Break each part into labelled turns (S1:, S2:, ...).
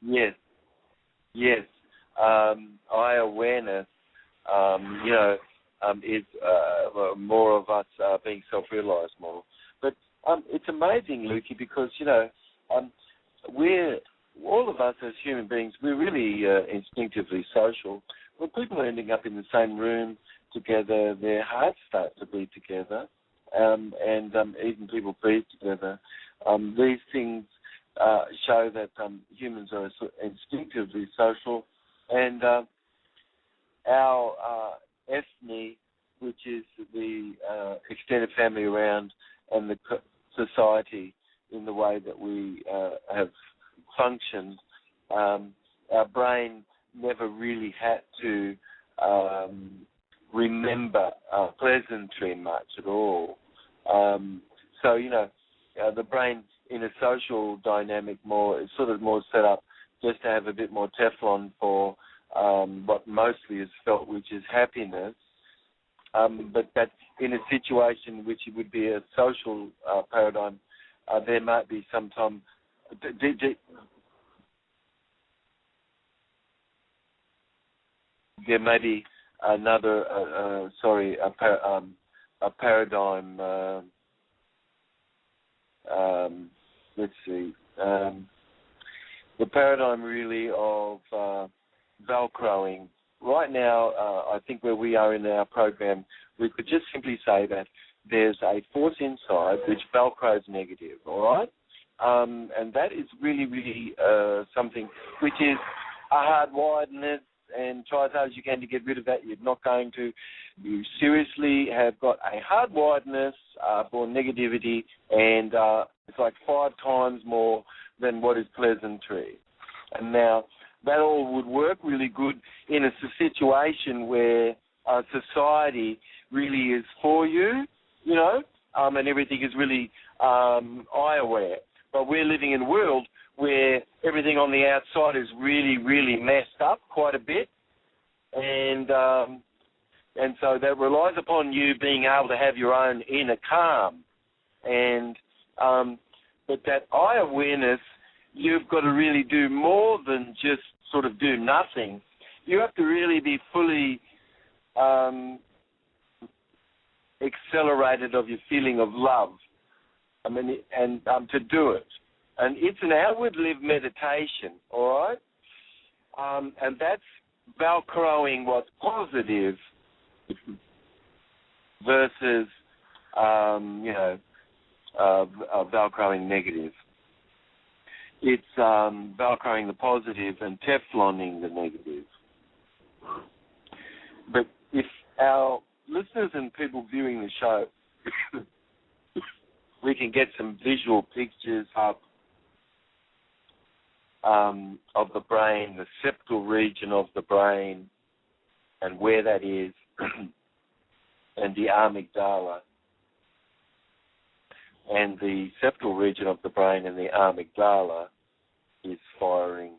S1: Yes, yes. I awareness, is more of us being self-realized more. But it's amazing, Lukey, because, we're, all of us as human beings, we're really instinctively social. When people are ending up in the same room together, their hearts start to beat together, and even people breathe together. These things show that humans are instinctively social, and our ethne, which is the extended family around, and the society in the way that we have functioned, our brain never really had to remember pleasantry much at all. So, the brain in a social dynamic is sort of more set up just to have a bit more Teflon for what mostly is felt, which is happiness. But that in a situation which it would be a social paradigm, there might be sometimes there may be another a paradigm. Let's see. The paradigm really of Velcroing. Right now, I think where we are in our program, we could just simply say that there's a force inside which Velcros negative, all right? And that is really, really something which is a hardwiredness, and try as hard as you can to get rid of that. You're not going to. You seriously have got a hardwiredness for negativity, and it's like 5 times more than what is pleasantry. And now, that all would work really good in a situation where society really is for you, and everything is really eye-aware. But we're living in a world where everything on the outside is really, really messed up quite a bit. And so that relies upon you being able to have your own inner calm. And but that eye awareness, you've got to really do more than just sort of do nothing. You have to really be fully accelerated of your feeling of love. And to do it. And it's an outward live meditation, all right? And that's Velcroing what's positive versus, Velcroing negative. It's Velcroing the positive and Tefloning the negative. But if our listeners and people viewing the show, we can get some visual pictures up of the brain, the septal region of the brain, and where that is, and the amygdala. And the septal region of the brain and the amygdala is firing.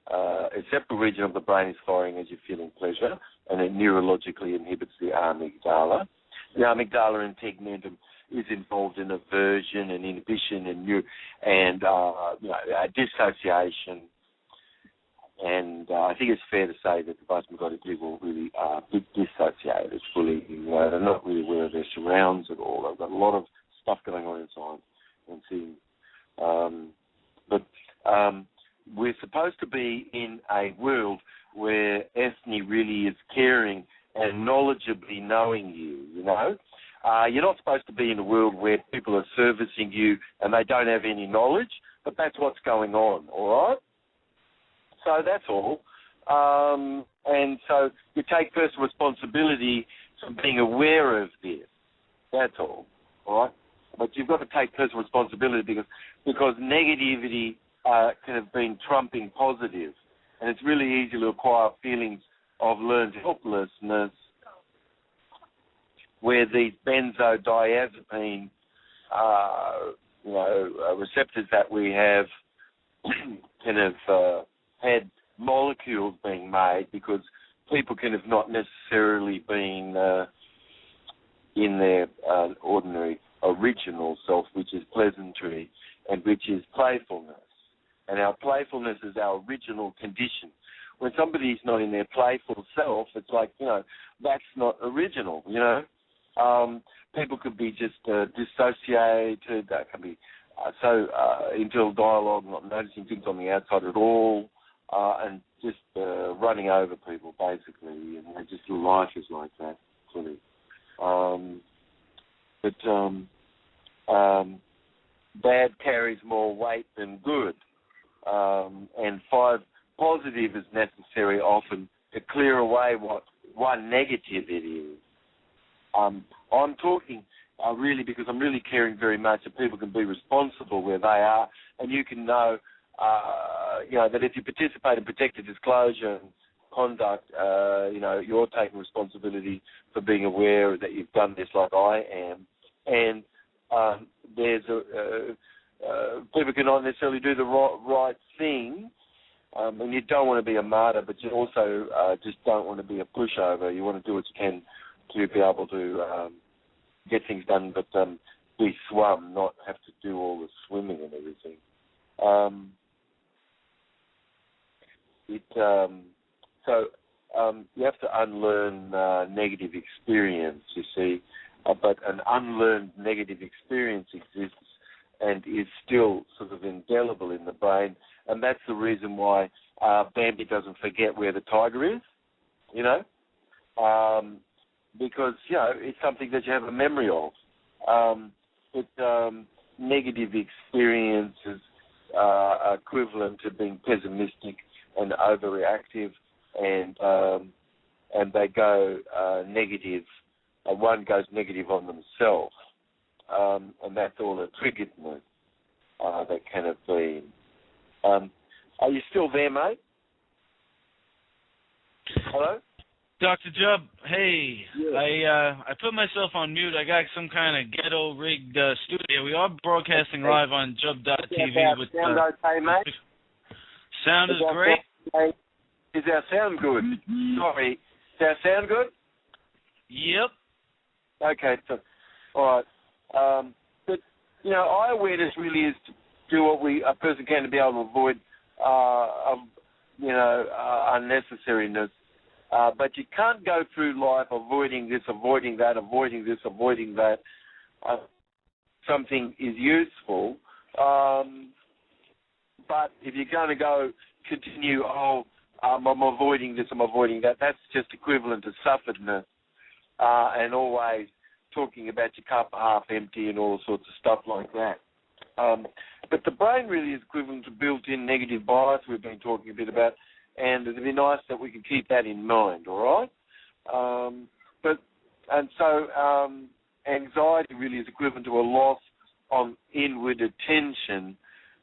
S1: The septal region of the brain is firing as you're feeling pleasure, and it neurologically inhibits the amygdala. The amygdala and tegmentum is involved in aversion and inhibition and dissociation. And I think it's fair to say that the vast majority of people really are dissociated fully. They're not really aware of their surrounds at all. They've got a lot of stuff going on inside and seeing. But we're supposed to be in a world where ethne really is caring and knowledgeably knowing you, You're not supposed to be in a world where people are servicing you and they don't have any knowledge, but that's what's going on, all right? So that's all. And so you take personal responsibility for being aware of this. That's all right? But you've got to take personal responsibility because negativity can have been trumping positive. And it's really easy to acquire feelings of learned helplessness where these benzodiazepine, receptors that we have kind of had molecules being made because people can have not necessarily been in their ordinary original self, which is pleasantry and which is playfulness. and our playfulness is our original condition. When somebody's not in their playful self, it's like, that's not original, People could be just dissociated, they can be so internal dialogue, not noticing things on the outside at all, and just running over people, basically, and just life is like that, sort of. Bad carries more weight than good, and 5 positive is necessary often to clear away what one negative it is. I'm talking really because I'm really caring very much that people can be responsible where they are, and you can know, that if you participate in protected disclosure and conduct, you're taking responsibility for being aware that you've done this like I am. And there's people cannot necessarily do the right thing, and you don't want to be a martyr, but you also just don't want to be a pushover. You want to do what you can to be able to get things done, but be swum, not have to do all the swimming and everything. You have to unlearn negative experience, you see, but an unlearned negative experience exists and is still sort of indelible in the brain, and that's the reason why Bambi doesn't forget where the tiger is, because, it's something that you have a memory of. Negative experiences are equivalent to being pessimistic and overreactive, and they go negative. One goes negative on themselves, and that's all a triggeredness that can have been. Are you still there, mate? Hello?
S2: Dr. Jubb, hey,
S1: yeah.
S2: I put myself on mute. I got some kind of ghetto-rigged studio. We are broadcasting live on Jubb.tv. With
S1: sound okay, mate?
S2: Sound is great.
S1: Is our sound good? Sorry. Does our sound good?
S2: Yep.
S1: Okay, so, all right. But, eye awareness really is to do what a person can to be able to avoid, unnecessariness. But you can't go through life avoiding this, avoiding that, avoiding this, avoiding that. Something is useful. But if you're going to continue, I'm avoiding this, I'm avoiding that, that's just equivalent to sufferedness. And always talking about your cup half empty and all sorts of stuff like that. But the brain really is equivalent to built-in negative bias we've been talking a bit about, and it'd be nice that we can keep that in mind, all right? Anxiety really is equivalent to a loss of inward attention,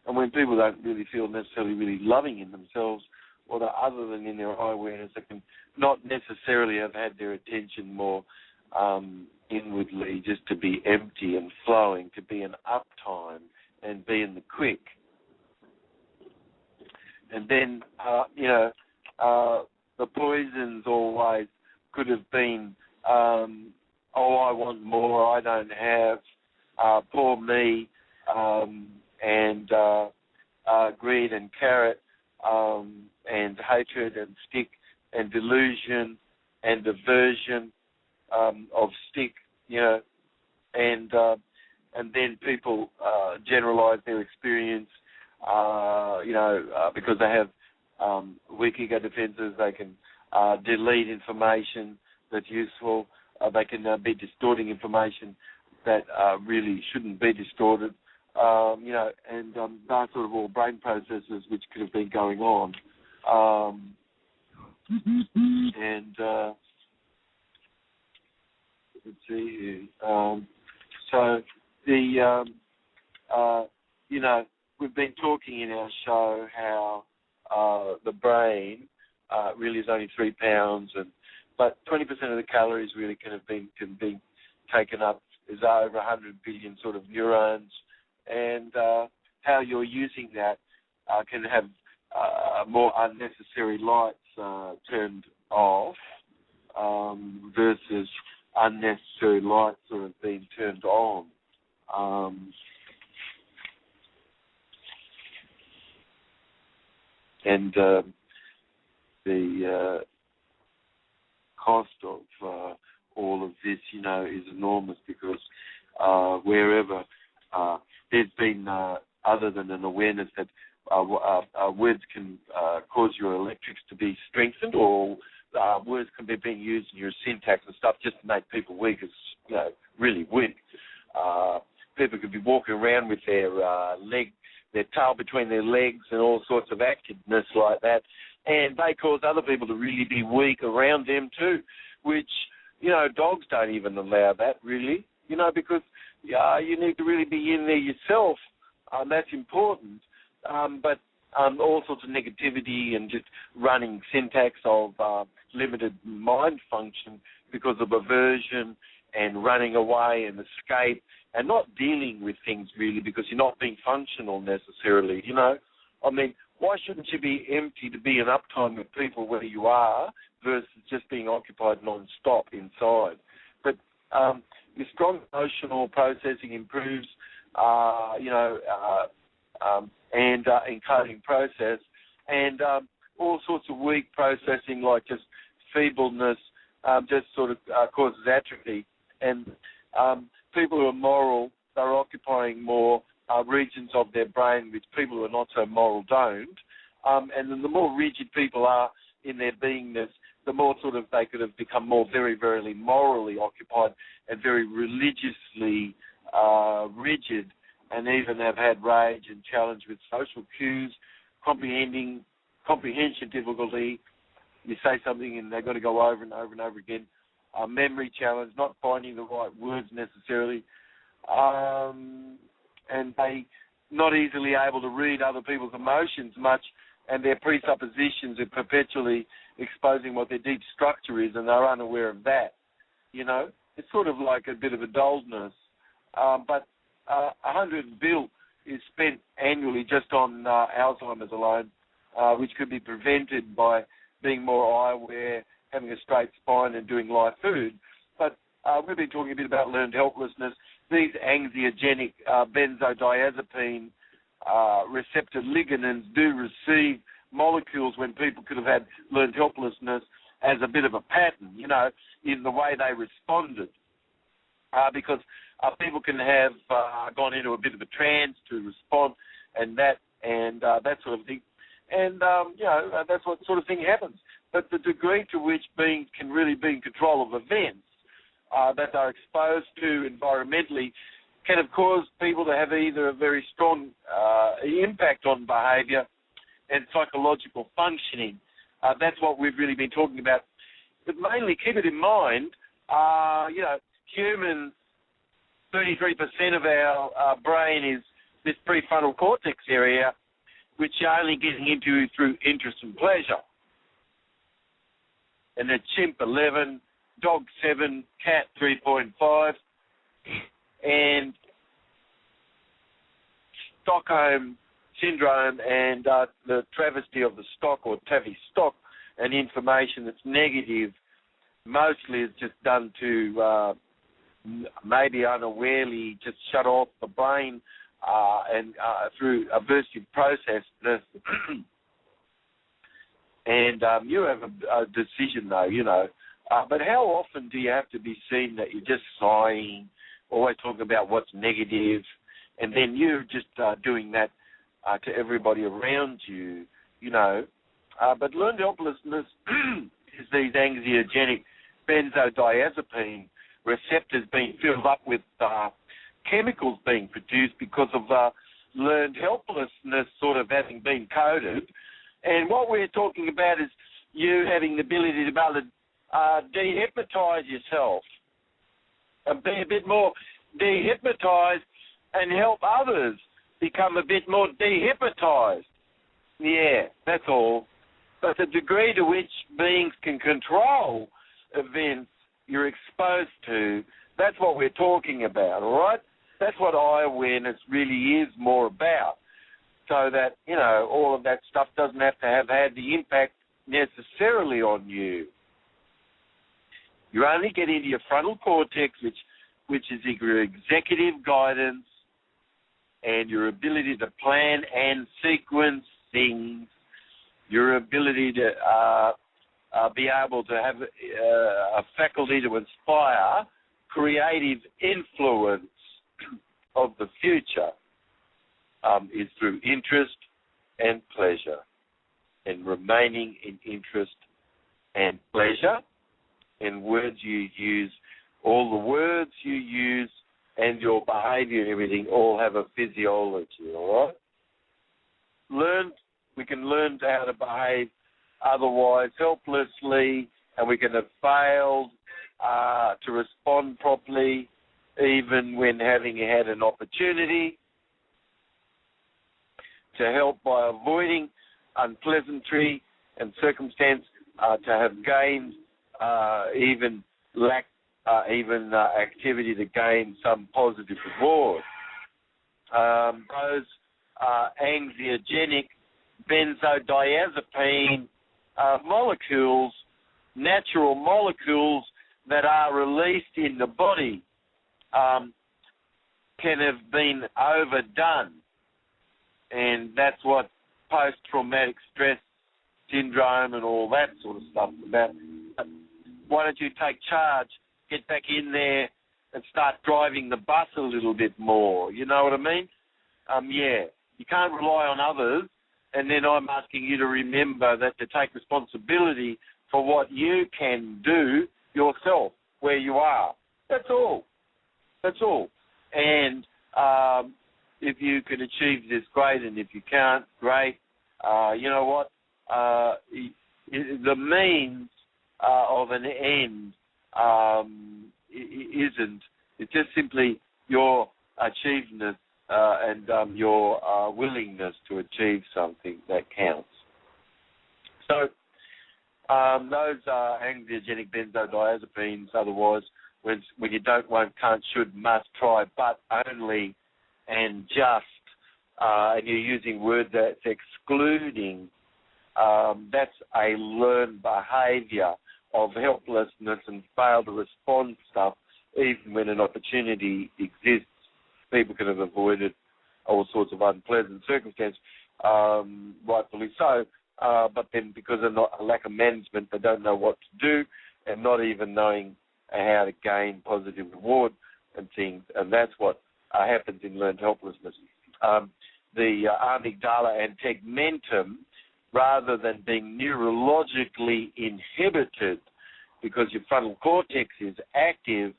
S1: and when people don't really feel necessarily really loving in themselves, or other than in their eye awareness, they can not necessarily have had their attention more inwardly, just to be empty and flowing, to be in uptime and be in the quick. And then, the poisons always could have been, I want more, I don't have, poor me, and greed and carrot, and hatred and stick and delusion and aversion of stick, and then people generalize their experience, because they have weak ego defenses. They can delete information that's useful. They can be distorting information that really shouldn't be distorted, and that sort of all brain processes which could have been going on. And let's see here. So we've been talking in our show how the brain really is only 3 pounds, but 20% of the calories really can be taken up. There's over 100 billion sort of neurons, and how you're using that can have more unnecessary lights turned off versus unnecessary lights sort of being turned on. and the cost of all of this, is enormous because wherever there's been, other than an awareness that words can cause your electrics to be strengthened, or words can be being used in your syntax and stuff just to make people weak, really weak. People could be walking around with their their tail between their legs and all sorts of activeness like that, and they cause other people to really be weak around them too, which, dogs don't even allow that really, because you need to really be in there yourself. That's important. But all sorts of negativity and just running syntax of limited mind function because of aversion and running away and escape and not dealing with things really because you're not being functional necessarily, I mean, why shouldn't you be empty to be in uptime with people where you are versus just being occupied non-stop inside? But your strong emotional processing improves, and encoding process, and all sorts of weak processing like just feebleness just sort of causes atrophy. And people who are moral, they're occupying more regions of their brain which people who are not so moral don't. And then the more rigid people are in their beingness, the more sort of they could have become more very, very morally occupied and very religiously rigid, and even have had rage and challenge with social cues, comprehension difficulty. You say something and they've got to go over and over and over again. Memory challenge, not finding the right words necessarily, and they not easily able to read other people's emotions much, and their presuppositions are perpetually exposing what their deep structure is, and they're unaware of that. It's sort of like a bit of a dullness. But $100 billion is spent annually just on Alzheimer's alone, which could be prevented by being more eye-aware, having a straight spine, and doing live food. But we've been talking a bit about learned helplessness. These anxiogenic benzodiazepine receptor ligands do receive molecules when people could have had learned helplessness as a bit of a pattern, in the way they responded. Because people can have gone into a bit of a trance to respond, and that sort of thing. And, that's what sort of thing happens. But the degree to which beings can really be in control of events that they're exposed to environmentally can have caused people to have either a very strong impact on behaviour and psychological functioning. That's what we've really been talking about. But mainly keep it in mind, humans, 33% of our brain is this prefrontal cortex area, which you're only getting into through interest and pleasure. And the chimp 11, dog 7, cat 3.5, and Stockholm syndrome and the travesty of the stock or Tavistock, and information that's negative mostly is just done to maybe unawarely just shut off the brain and through aversive process. And you have a decision, though, but how often do you have to be seen that you're just sighing, always talking about what's negative, and then you're just doing that to everybody around you, But learned helplessness is these anxiogenic benzodiazepine receptors being filled up with chemicals being produced because of learned helplessness sort of having been coded. And what we're talking about is you having the ability to be able to de-hypnotize yourself and be a bit more de-hypnotized and help others become a bit more de-hypnotized. Yeah, that's all. But the degree to which beings can control events you're exposed to, that's what we're talking about, all right? That's what eye awareness really is more about, so that, all of that stuff doesn't have to have had the impact necessarily on you. You only get into your frontal cortex, which is your executive guidance and your ability to plan and sequence things your ability to be able to have a faculty to inspire creative influence of the future is through interest and pleasure, and remaining in interest and pleasure. And words you use, all the words you use and your behaviour and everything all have a physiology, all right? We can learn how to behave otherwise helplessly, and we can have failed to respond properly even when having had an opportunity to help by avoiding unpleasantry and circumstance, to have gained even activity to gain some positive reward. Those anxiogenic benzodiazepine molecules, natural molecules that are released in the body, can have been overdone. And that's what post-traumatic stress syndrome and all that sort of stuff is about. Why don't you take charge, get back in there and start driving the bus a little bit more? You know what I mean? Yeah. You can't rely on others, and then I'm asking you to remember that to take responsibility for what you can do yourself, where you are. That's all. That's all. And if you can achieve this, great, and if you can't, great. You know what? The means of an end isn't. It's just simply your achievement and your willingness to achieve something that counts. So those anxiogenic benzodiazepines, otherwise, when you don't, won't, can't, should, must, try, but only, and just, and you're using words that's excluding, that's a learned behaviour of helplessness and fail to respond to stuff, even when an opportunity exists. People could have avoided all sorts of unpleasant circumstances, rightfully so, but then because of a lack of management, they don't know what to do, and not even knowing how to gain positive reward and things, and that's what happens in learned helplessness. The amygdala and tegmentum, rather than being neurologically inhibited because your frontal cortex is active,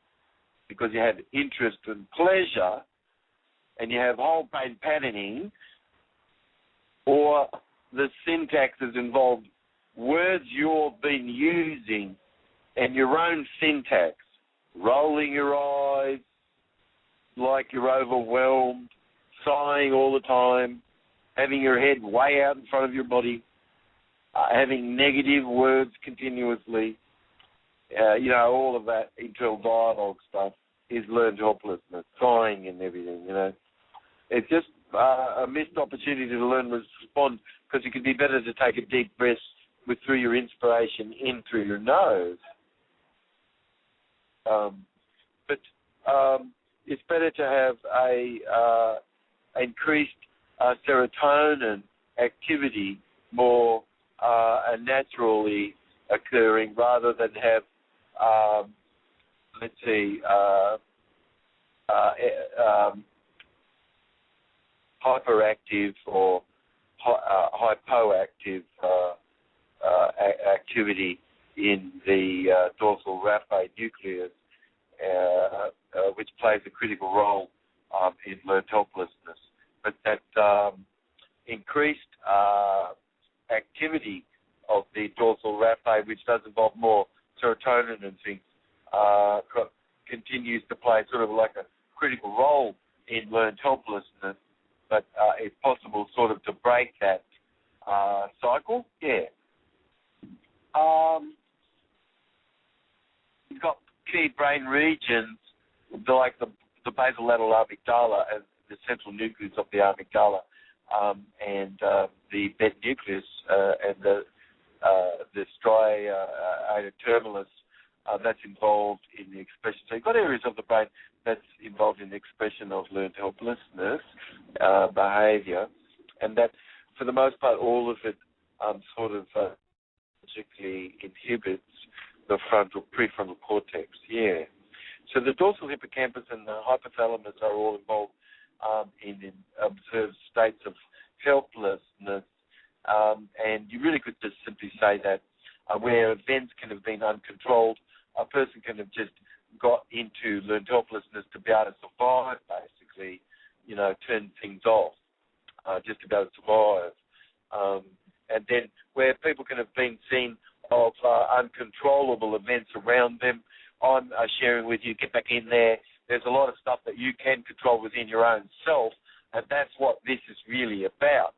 S1: because you have interest and pleasure, and you have whole brain patterning, or the syntax is involved, words you've been using and your own syntax, rolling your eyes like you're overwhelmed, sighing all the time, having your head way out in front of your body, having negative words continuously, all of that internal dialogue stuff is learned helplessness, sighing and everything, It's just a missed opportunity to learn to respond, because it could be better to take a deep breath through your inspiration in through your nose. But it's better to have a increased serotonin activity more naturally occurring, rather than have, hyperactive or hypoactive activity in the dorsal raphe nucleus, which plays a critical role in learned helplessness. But that increased activity of the dorsal raphe, which does involve more serotonin and things, continues to play sort of like a critical role in learned helplessness. But it's possible sort of to break that cycle. Yeah. You've got key brain regions like the basolateral amygdala and the central nucleus of the amygdala, and the bed nucleus and the striatum terminus that's involved in the expression. So you've got areas of the brain that's involved in the expression of learned helplessness behaviour, and that, for the most part, all of it sort of logically inhibits the prefrontal cortex. Yeah. So the dorsal hippocampus and the hypothalamus are all involved in observed states of helplessness, and you really could just simply say that where events can have been uncontrolled, a person can have just got into learned helplessness to be able to survive, basically, turn things off, just to be able to survive. And then where people can have been seen of uncontrollable events around them, I'm sharing with you, get back in there. There's a lot of stuff that you can control within your own self, and that's what this is really about.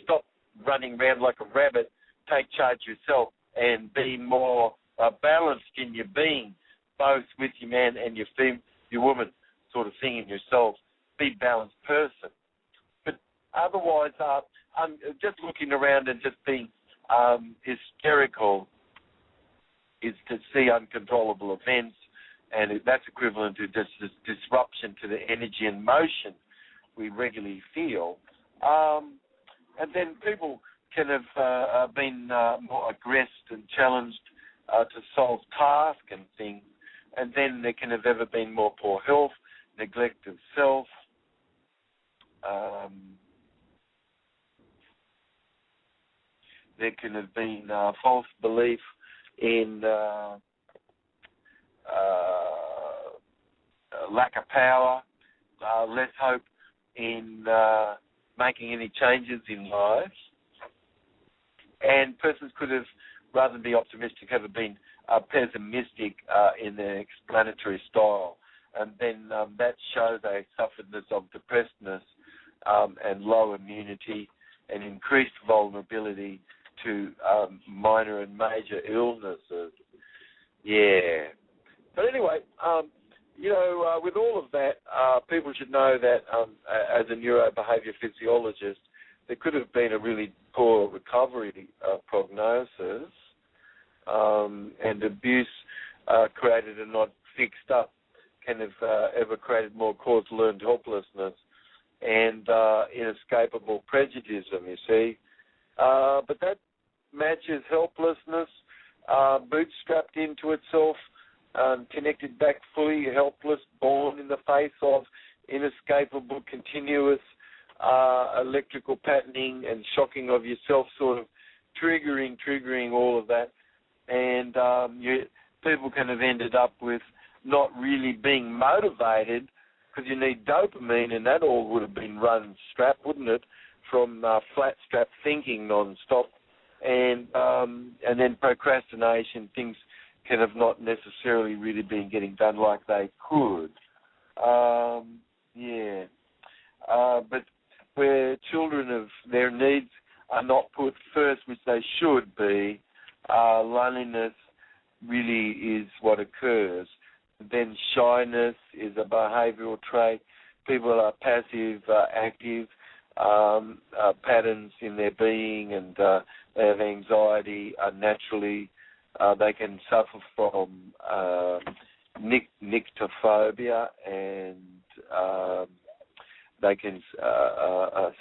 S1: Stop running around like a rabbit, take charge yourself, and be more balanced in your being, both with your man and your woman sort of thing in yourself. Be a balanced person. But otherwise, I'm just looking around and just being hysterical is to see uncontrollable events, and that's equivalent to just this disruption to the energy and motion we regularly feel. And then people can have been more aggressed and challenged to solve tasks and things, and then there can have ever been more poor health, neglect of self, there can have been false belief in lack of power, less hope in making any changes in life, and persons could have, rather than be optimistic, have been pessimistic in their explanatory style, and then that shows a sufferedness of depressedness and low immunity and increased vulnerability to minor and major illnesses. Yeah. But anyway, with all of that, people should know that as a neurobehavior physiologist, there could have been a really poor recovery prognosis, and abuse created and not fixed up can have ever created more cause learned helplessness and inescapable prejudice, you see. But that matches helplessness, bootstrapped into itself, connected back fully, helpless, born in the face of inescapable, continuous electrical patterning and shocking of yourself, sort of triggering all of that. And people can have ended up with not really being motivated, because you need dopamine, and that all would have been run strap, wouldn't it, from flat strap thinking non-stop. And then procrastination, things can have not necessarily really been getting done like they could. But where children of their needs are not put first, which they should be, loneliness really is what occurs. Then shyness is a behavioural trait. People are passive, active, patterns in their being, and they have anxiety naturally. They can suffer from nyctophobia, and they can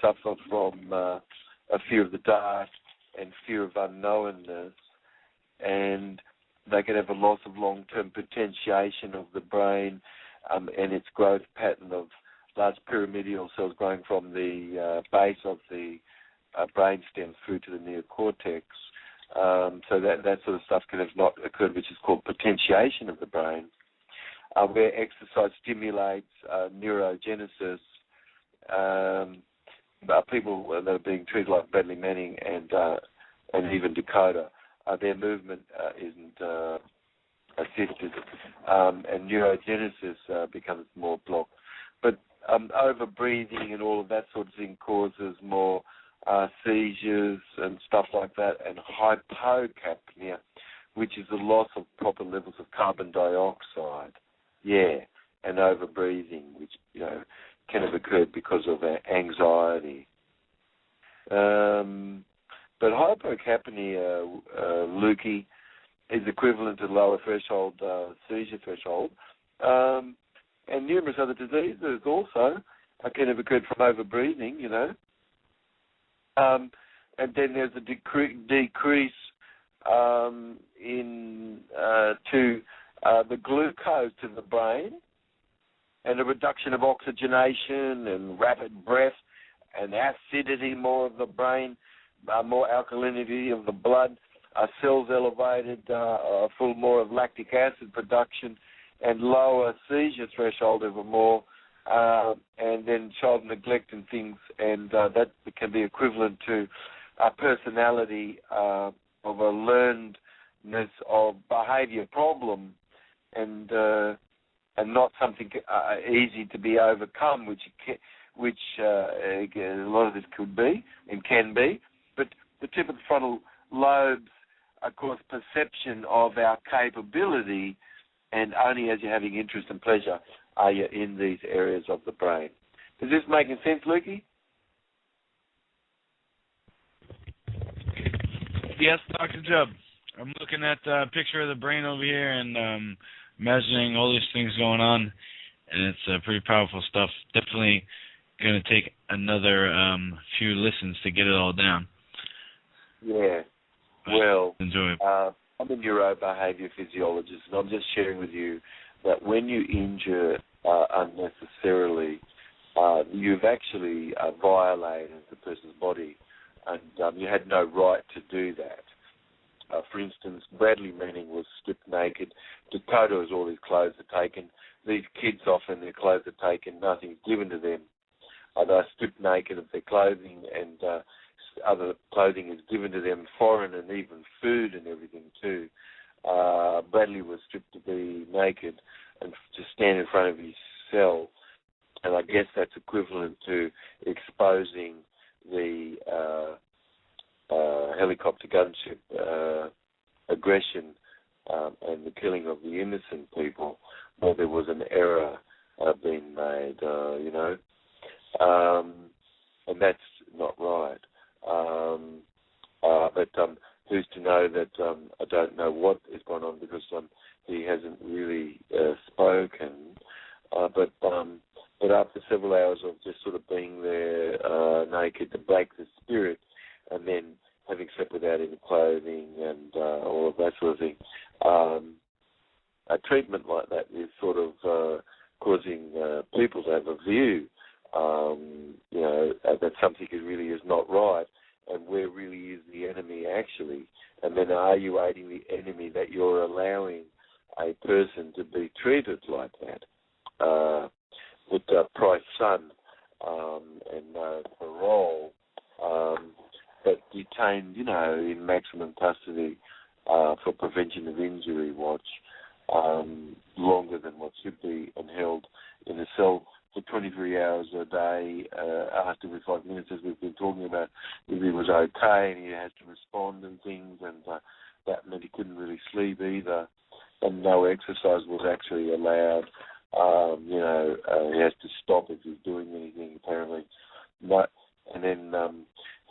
S1: suffer from a fear of the dark and fear of unknownness, and they can have a loss of long-term potentiation of the brain and its growth pattern of large pyramidal cells growing from the base of the brainstem through to the neocortex. So that sort of stuff can have not occurred, which is called potentiation of the brain, where exercise stimulates neurogenesis. People that are being treated like Bradley Manning and even Dakota, their movement isn't assisted, and neurogenesis becomes more blocked. But over-breathing and all of that sort of thing causes more seizures and stuff like that, and hypocapnia, which is the loss of proper levels of carbon dioxide. Yeah, and over-breathing, which can have occurred because of anxiety. But hypocapnia, Lukey, is equivalent to lower threshold seizure threshold, and numerous other diseases also can have occurred from over-breathing, and then there's a decrease to the glucose to the brain, and a reduction of oxygenation and rapid breath and acidity more of the brain, more alkalinity of the blood, cells elevated, full more of lactic acid production, and lower seizure threshold ever more, and then child neglect and things, and that can be equivalent to a personality of a learnedness of behaviour problem, and not something easy to be overcome, which a lot of this could be and can be. But the tip of the frontal lobes, of course, perception of our capability, and only as you're having interest and pleasure are you in these areas of the brain. Is this making sense, Lukey?
S2: Yes, Dr. Jubb. I'm looking at a picture of the brain over here and imagining all these things going on, and it's pretty powerful stuff. Definitely going to take another few listens to get it all down.
S1: Yeah. Well,
S2: enjoy it.
S1: I'm a neurobehavior physiologist, and I'm just sharing with you that when you injure unnecessarily, you've actually violated the person's body, and you had no right to do that. For instance, Bradley Manning was stripped naked. Dakota, all his clothes are taken. These kids often, their clothes are taken. Nothing's given to them. They're stripped naked of their clothing, and other clothing is given to them, foreign, and even food and everything too. Bradley was stripped to be naked and to stand in front of his cell, and I guess that's equivalent to exposing the helicopter gunship aggression and the killing of the innocent people. Well, there was an error being made, and that's not right. But who's to know that I don't know what is going on, because he hasn't really spoken. But after several hours of just sort of being there naked to break the spirit, and then having slept without any clothing and all of that sort of thing, a treatment like that is sort of causing people to have a view, that something really is not right, and where really is the enemy actually, and then are you aiding the enemy that you're allowing a person to be treated like that? With Price's son and parole, but detained, in maximum custody for prevention of injury watch, longer than what should be, and held in a cell for 23 hours a day, asked every 5 minutes, as we've been talking about, if he was okay, and he had to respond and things, and that meant he couldn't really sleep either, and no exercise was actually allowed. He has to stop if he's doing anything, apparently. And then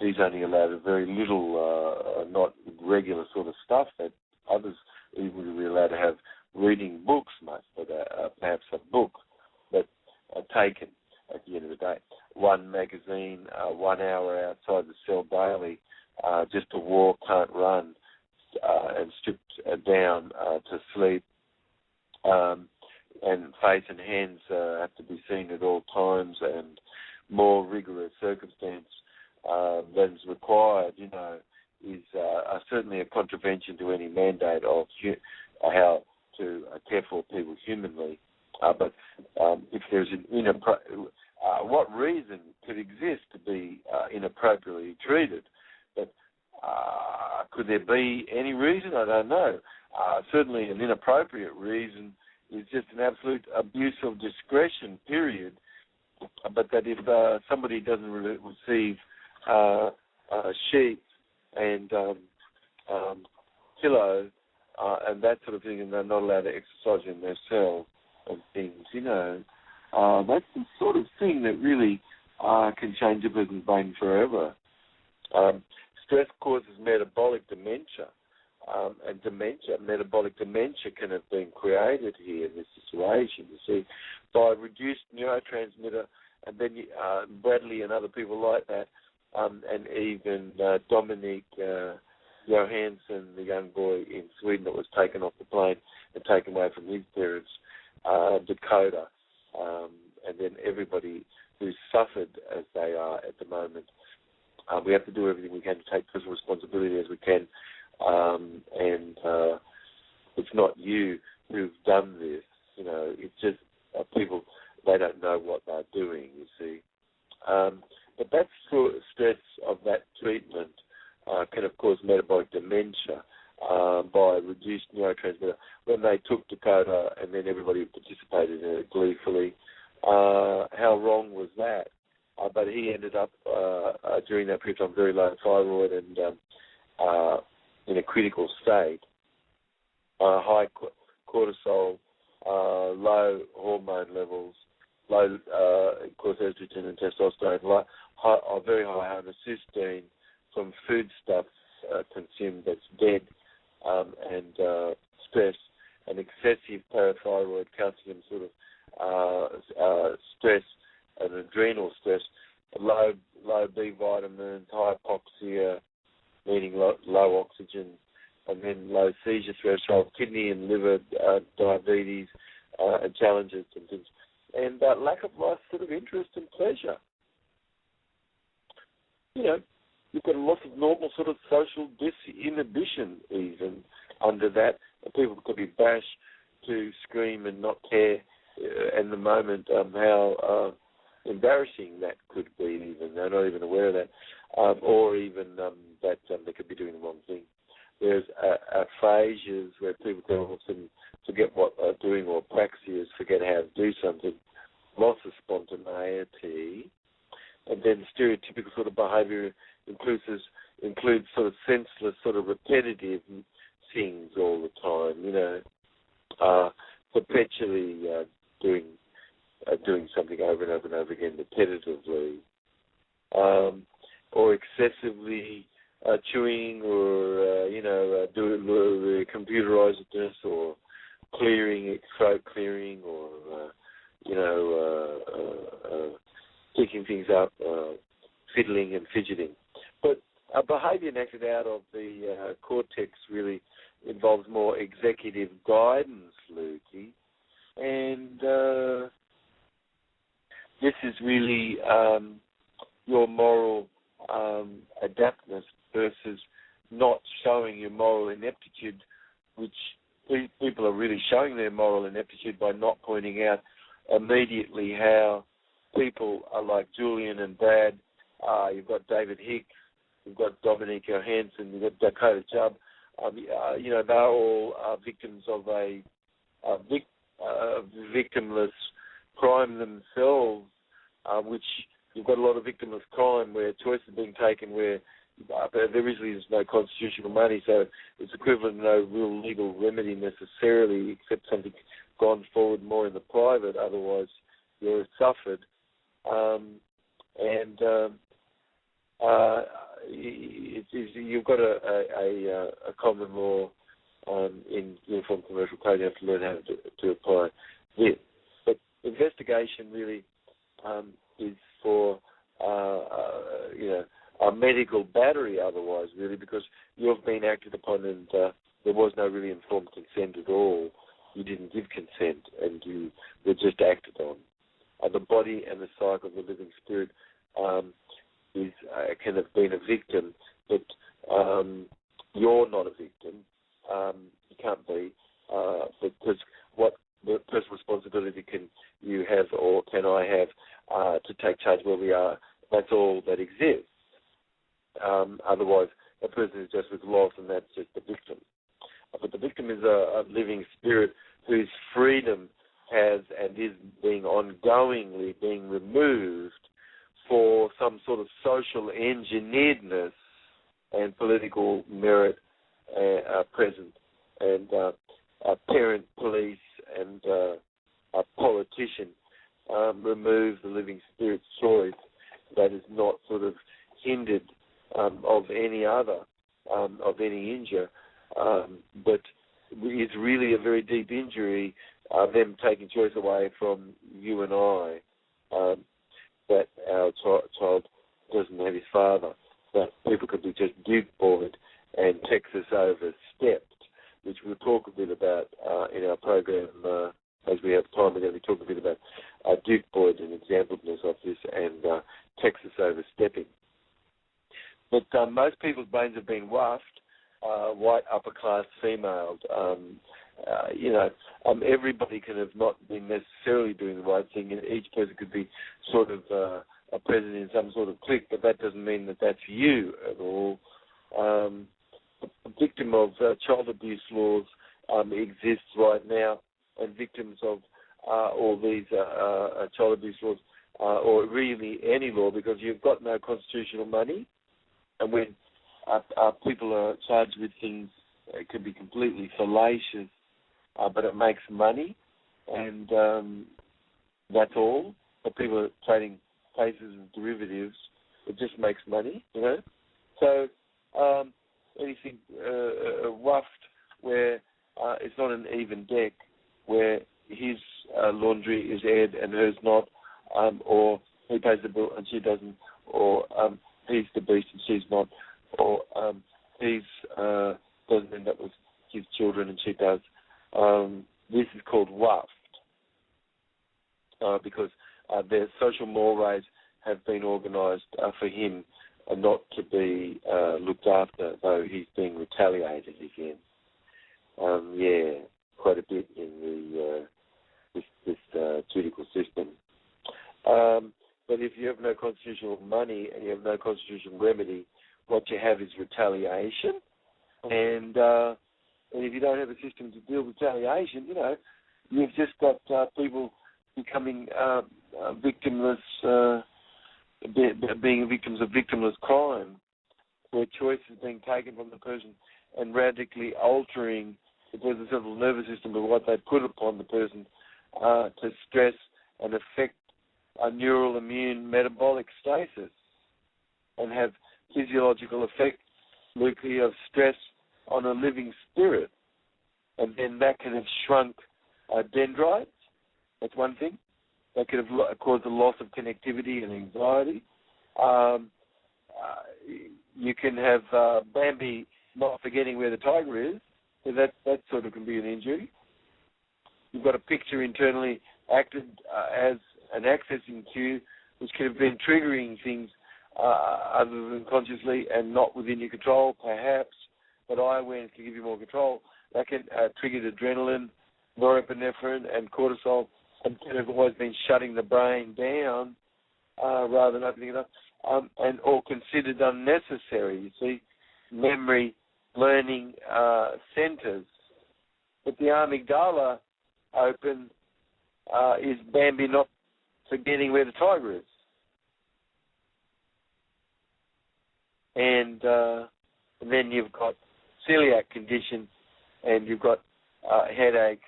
S1: he's only allowed a very little, not regular sort of stuff that others he would be allowed to have, reading books much, but perhaps a book, but taken at the end of the day. One magazine, 1 hour outside the cell daily, just to walk, can't run, and stripped down to sleep. And face and hands have to be seen at all times, and more rigorous circumstance than's required, is certainly a contravention to any mandate of how to care for people humanly. But if there's an what reason could exist to be inappropriately treated? But could there be any reason? I don't know. Certainly an inappropriate reason is just an absolute abuse of discretion, period. But that if somebody doesn't receive sheets and pillow and that sort of thing, and they're not allowed to exercise in their cell and things, that's the sort of thing that really can change a person's brain forever. Stress causes metabolic dementia. And metabolic dementia can have been created here in this situation, you see, by reduced neurotransmitter, and then Bradley and other people like that and even Dominic Johansson, the young boy in Sweden that was taken off the plane and taken away from his parents, Dakota, and then everybody who's suffered as they are at the moment. We have to do everything we can to take personal responsibility as we can, and it's not you who've done this. You know, it's just people, they don't know what they're doing, you see. But that sort of stress of that treatment can, of course, metabolic dementia by reduced neurotransmitter. When they took Dakota and then everybody participated in it gleefully, how wrong was that? But he ended up, during that period of time, very low thyroid and in a critical state, high cortisol, low hormone levels, low, of course, estrogen and testosterone, very high homocysteine from foodstuffs consumed that's dead, and stress, and excessive parathyroid calcium sort of stress, and adrenal stress, low B vitamins, hypoxia, meaning low oxygen, and then low seizure threshold, kidney and liver diabetes, and challenges and things, and lack of life sort of interest and pleasure. You know, you've got a lot of normal sort of social disinhibition even under that. And people could be bashed to scream and not care in the moment how embarrassing that could be even. They're not even aware of that. Or even that they could be doing the wrong thing. There's aphasias where people can all of a sudden forget what they're doing, or praxias, forget how to do something, loss of spontaneity, and then stereotypical sort of behaviour includes sort of senseless, sort of repetitive things all the time, you know, perpetually doing something over and over and over again repetitively, or excessively chewing, or doing computerizedness, or clearing, throat clearing, or picking things up, fiddling and fidgeting. But a behaviour acted out of the cortex really involves more executive guidance, Lukey, and this is really your moral adaptness versus not showing your moral ineptitude, which people are really showing their moral ineptitude by not pointing out immediately how people are like Julian and Brad. You've got David Hicks, you've got Dominic Johansson, you've got Dakota Chubb. They're all victims of a victimless crime themselves, which you've got a lot of victimless crime where choices are being taken where there really is no constitutional money, so it's equivalent to no real legal remedy necessarily, except something gone forward more in the private, otherwise you're suffered. You've got a common law in Uniform Commercial Code. You have to learn how to apply it. But investigation really is for a medical battery otherwise, really, because you've been acted upon and there was no really informed consent at all. You didn't give consent and you were just acted on. The body and the psyche of the living spirit can have been a victim, but you're not a victim. You can't be, because what the personal responsibility can you have, or can I have, to take charge where we are? That's all that exists. Otherwise, a person is just with loss, and that's just the victim. But the victim is a living spirit whose freedom has and is being ongoingly being removed for some sort of social engineeredness and political merit present. And a parent, police, and a politician remove the living spirit's choice that is not sort of hindered of any other, of any injury, but is really a very deep injury, them taking choice away from you and I, that our child doesn't have his father. But people could be just Duke boyed and Texas overstepped, which we'll talk a bit about in our program as we have time. We're going to be talking a bit about Duke boyd and exampleness of this and Texas overstepping. But most people's brains have been woofed, white, upper-class, female. Everybody can have not been necessarily doing the right thing, and each person could be sort of a president in some sort of clique, but that doesn't mean that that's you at all. A victim of child abuse laws exists right now, and victims of all these child abuse laws, or really any law, because you've got no constitutional money, and when people are charged with things, it can be completely fallacious, but it makes money, and that's all. But people are trading places and derivatives. It just makes money, So anything woofed where it's not an even deck, where his laundry is aired and hers not, or he pays the bill and she doesn't, or he's the beast and she's not, or he's doesn't end up with his children and she does. This is called woofed, because their social mores have been organised for him not to be looked after, though he's being retaliated against. Quite a bit in this judicial system. But if you have no constitutional money and you have no constitutional remedy, what you have is retaliation. And if you don't have a system to deal with retaliation, you've just got people becoming victimless, being victims of victimless crime, where choice is being taken from the person and radically altering the person's central nervous system of what they put upon the person to stress and affect a neural immune metabolic stasis and have physiological effects, Lukey, of stress on a living spirit. And then that can have shrunk dendrites. That's one thing. That could have caused a loss of connectivity and anxiety. You can have Bambi not forgetting where the tiger is. So that sort of can be an injury. You've got a picture internally acted as an accessing cue, which could have been triggering things other than consciously and not within your control, perhaps. But eye awareness can give you more control. That can trigger adrenaline, norepinephrine, and cortisol, and can have always been shutting the brain down rather than opening it up, and all considered unnecessary. You see, memory, learning centers. But the amygdala open is Bambi not forgetting where the tiger is. And then you've got celiac condition, and you've got headache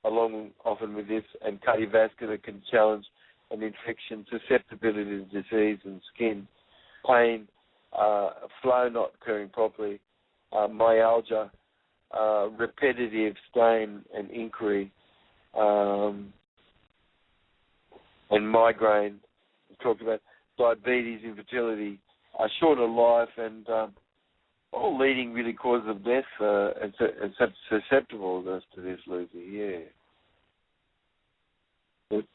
S1: along often with this, and cardiovascular can challenge an infection, susceptibility to disease and skin, pain, flow not occurring properly, myalgia, repetitive strain and inquiry, and migraine. We talked about diabetes, infertility, shorter life, and all leading really causes of death and susceptibleness to this, Lukey, yeah. But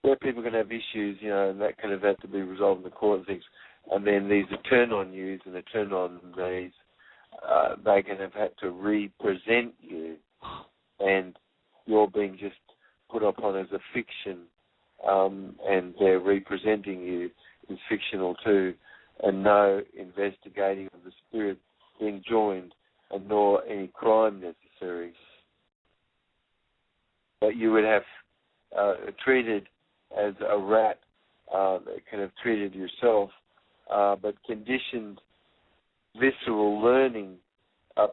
S1: where people can have issues, and that kind of have to be resolved in the court and things, and then these are turn-on yous and the turn-on these, they can have had to represent you, and you're being just put upon as a fiction, and they're representing you is fictional too, and no investigating of the spirit being joined, and nor any crime necessary. But you would have treated as a rat, kind of treated yourself, but conditioned visceral learning.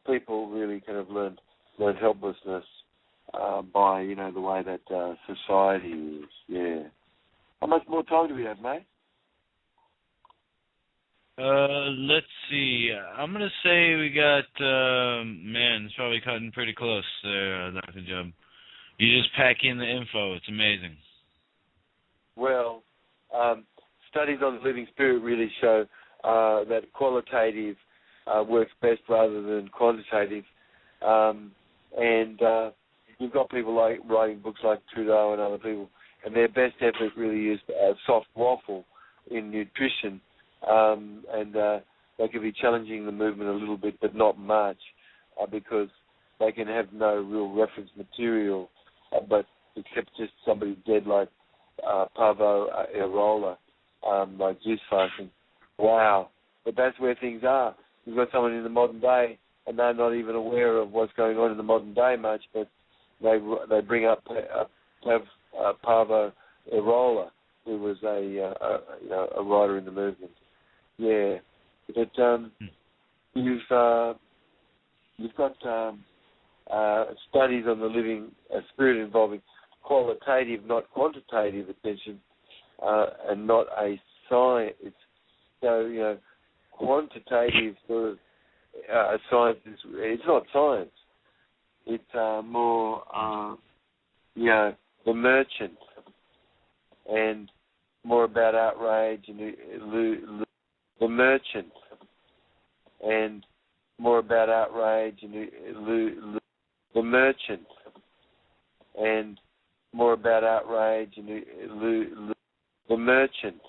S1: People really kind of learned helplessness by the way that society is. Yeah. How much more time do we have, mate?
S2: Let's see. I'm gonna say we got. It's probably cutting pretty close there, Dr. Jubb. You just pack in the info. It's amazing.
S1: Well, studies on the living spirit really show that qualitative works best rather than quantitative. And you've got people like writing books like Trudeau and other people, and their best effort really is soft waffle in nutrition, and they can be challenging the movement a little bit, but not much, because they can have no real reference material, but except just somebody dead like Pavo Erola, like juice fasting. Wow. But that's where things are. You've got someone in the modern day, and they're not even aware of what's going on in the modern day much, but they bring up Pavo Erola, who was a writer in the movement. Yeah. But you've got studies on the living spirit involving qualitative, not quantitative attention, and not a science. So, quantitative sort of science it's not science. It's more, the merchant, and more about outrage and the merchant, and more about outrage and the merchant, and more about outrage and the merchant.